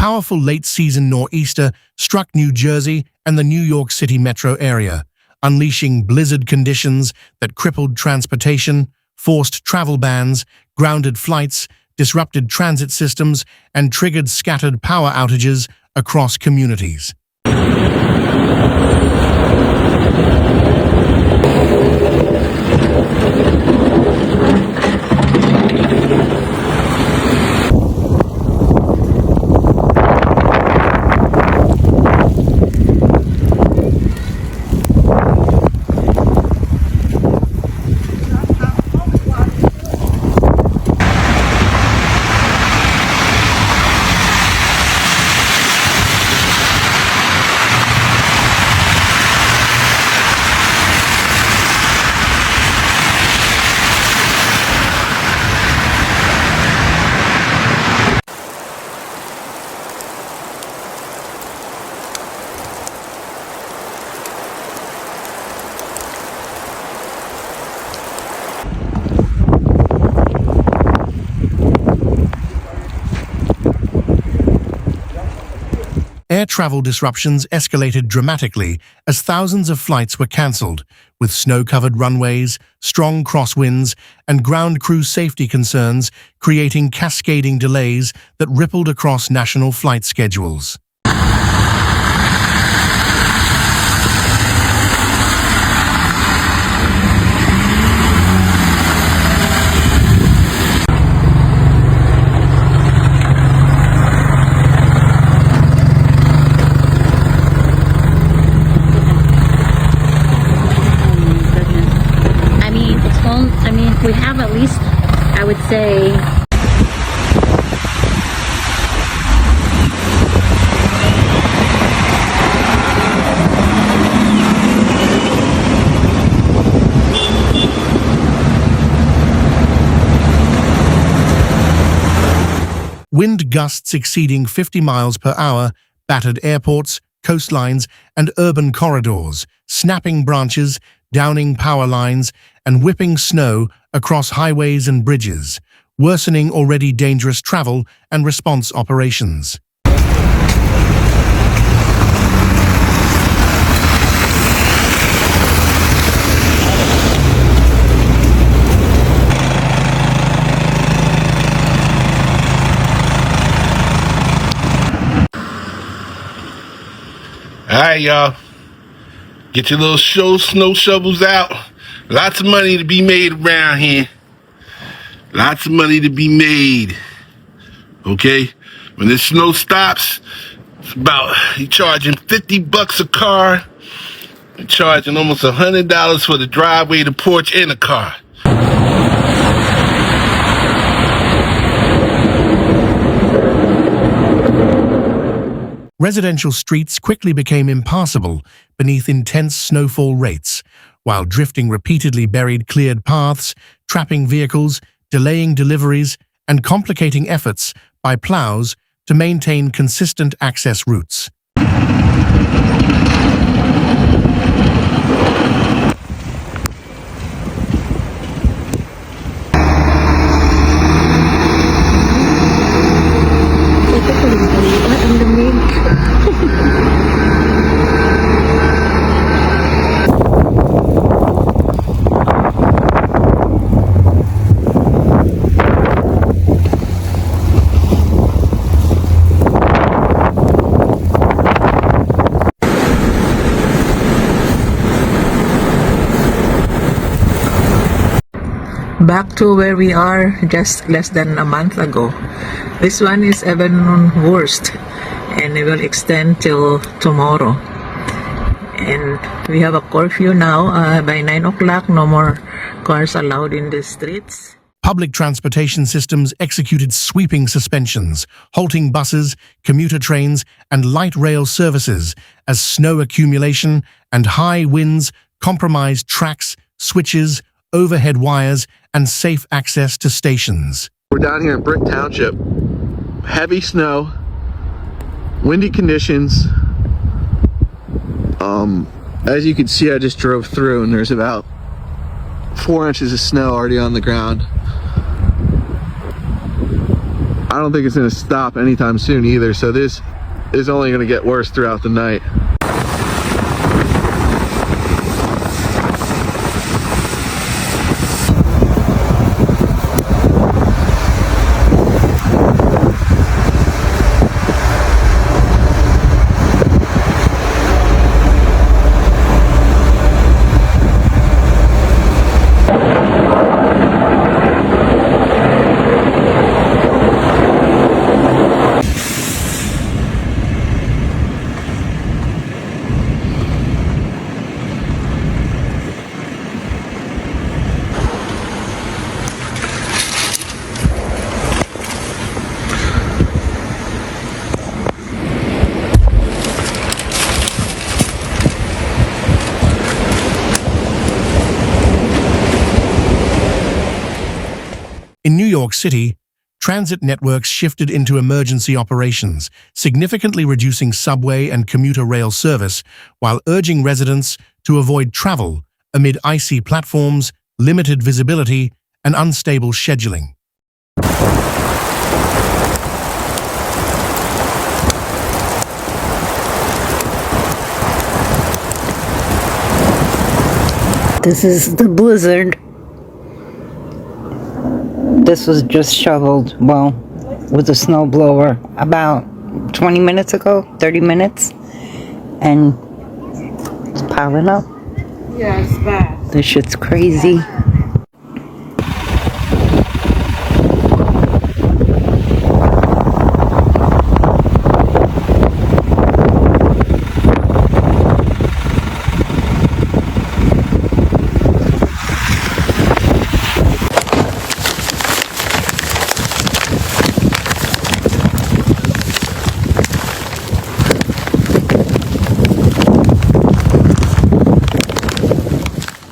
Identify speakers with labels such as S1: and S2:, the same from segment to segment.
S1: powerful late-season nor'easter struck New Jersey and the New York City metro area, unleashing blizzard conditions that crippled transportation, forced travel bans, grounded flights, disrupted transit systems, and triggered scattered power outages across communities. Air travel disruptions escalated dramatically as thousands of flights were cancelled, with snow-covered runways, strong crosswinds, and ground crew safety concerns creating cascading delays that rippled across national flight schedules.
S2: We have at least, I would say,
S1: wind gusts exceeding 50 miles per hour battered airports, coastlines, and urban corridors, snapping branches, downing power lines, and whipping snow across highways and bridges, worsening already dangerous travel and response operations.
S3: All right, y'all. Get your little snow shovels out. Lots of money to be made around here. Lots of money to be made. Okay? When this snow stops, it's about, you're charging $50 a car. You're charging almost $100 for the driveway, the porch, and the car.
S1: Residential streets quickly became impassable beneath intense snowfall rates, while drifting repeatedly buried cleared paths, trapping vehicles, delaying deliveries, and complicating efforts by plows to maintain consistent access routes.
S4: Back to where we are just less than a month ago. This one is even worse, and it will extend till tomorrow. And we have a curfew now. By 9 o'clock, no more cars allowed in the streets.
S1: Public transportation systems executed sweeping suspensions, halting buses, commuter trains, and light rail services as snow accumulation and high winds compromised tracks, switches, overhead wires, and safe access to stations.
S5: We're down here in Brick Township. Heavy snow, windy conditions. As you can see, I just drove through and there's about 4 inches of snow already on the ground. I don't think it's going to stop anytime soon either, so this is only going to get worse throughout the night.
S1: In New York City, transit networks shifted into emergency operations, significantly reducing subway and commuter rail service while urging residents to avoid travel amid icy platforms, limited visibility, and unstable scheduling.
S6: This is the blizzard. This was just shoveled, well, with a snow blower about 20 minutes ago, 30 minutes, and it's piling up.
S2: Yeah, it's bad.
S6: This shit's crazy.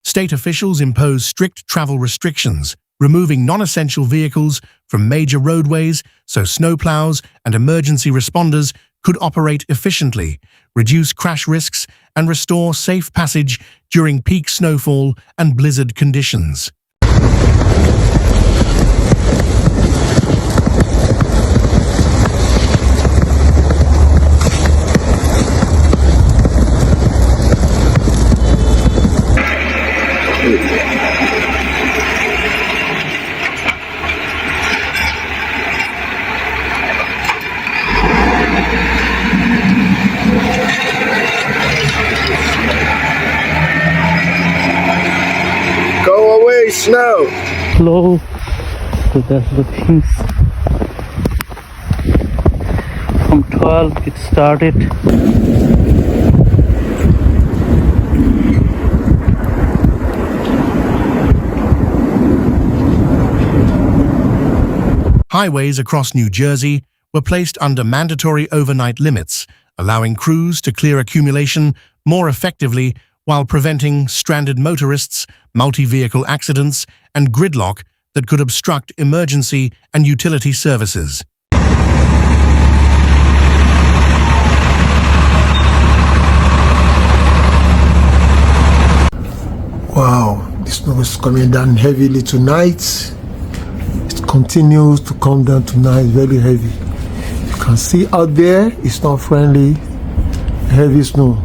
S1: State officials imposed strict travel restrictions, removing non-essential vehicles from major roadways so snowplows and emergency responders could operate efficiently, reduce crash risks, and restore safe passage during peak snowfall and blizzard conditions.
S5: Go away, snow!
S7: Slow, so that's the things. From 12 it started.
S1: Highways across New Jersey were placed under mandatory overnight limits, allowing crews to clear accumulation more effectively while preventing stranded motorists, multi-vehicle accidents, and gridlock that could obstruct emergency and utility services.
S8: Wow, the snow is coming down heavily tonight. It continues to come down tonight, very heavy. You can see out there, it's not friendly, heavy snow.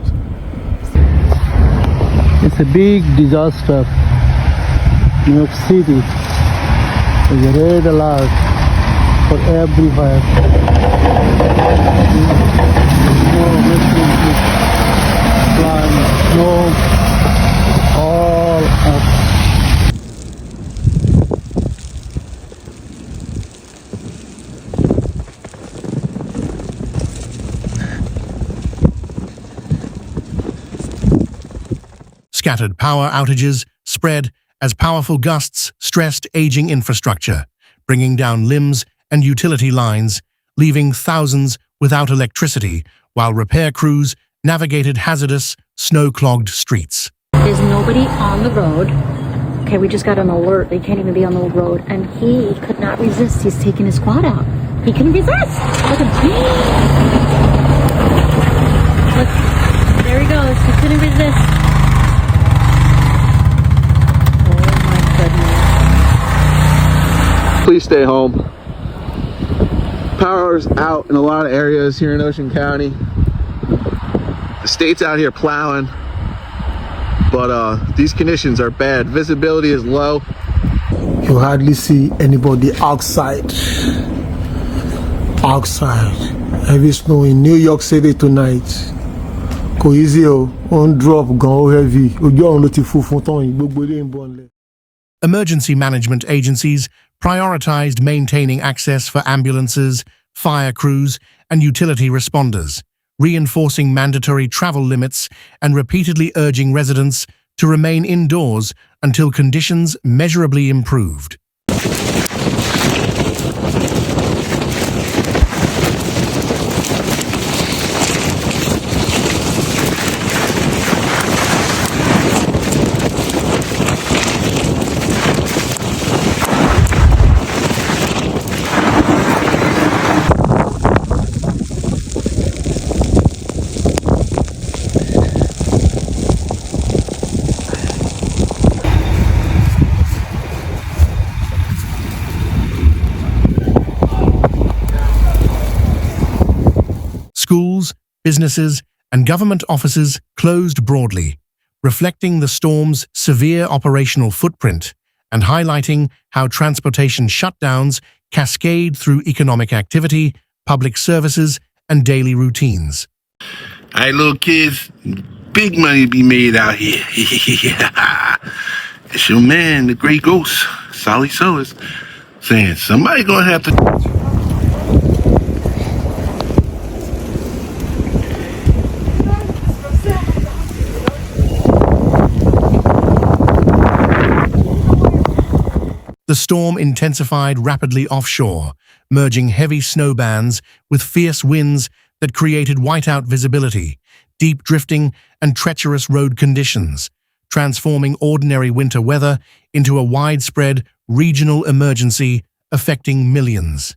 S7: It's a big disaster. New York City is a red alert for everywhere. Snow, all up.
S1: Scattered power outages spread as powerful gusts stressed aging infrastructure, bringing down limbs and utility lines, leaving thousands without electricity while repair crews navigated hazardous, snow-clogged streets.
S2: There's nobody on the road. Okay, we just got an alert. They can't even be on the road. And he could not resist. He's taking his quad out. He couldn't resist. Look at him. Look, there he goes. He couldn't resist.
S5: Please stay home. Power's out in a lot of areas here in Ocean County. The state's out here plowing, but these conditions are bad. Visibility is low.
S8: You hardly see anybody outside. Heavy snow in New York City tonight. Kò easy o, on drop gan heavy. Ojú ọ̀run ló ti funfun tán yìí, gbogbo ilé ń bọ̀ nílẹ̀.
S1: Emergency management agencies prioritized maintaining access for ambulances, fire crews, and utility responders, reinforcing mandatory travel limits and repeatedly urging residents to remain indoors until conditions measurably improved. Schools, businesses, and government offices closed broadly, reflecting the storm's severe operational footprint and highlighting how transportation shutdowns cascade through economic activity, public services, and daily routines.
S3: All right, little kids, big money to be made out here. It's your man, the great ghost, Solly Solis, saying somebody gonna have to...
S1: The storm intensified rapidly offshore, merging heavy snow bands with fierce winds that created whiteout visibility, deep drifting, and treacherous road conditions, transforming ordinary winter weather into a widespread regional emergency affecting millions.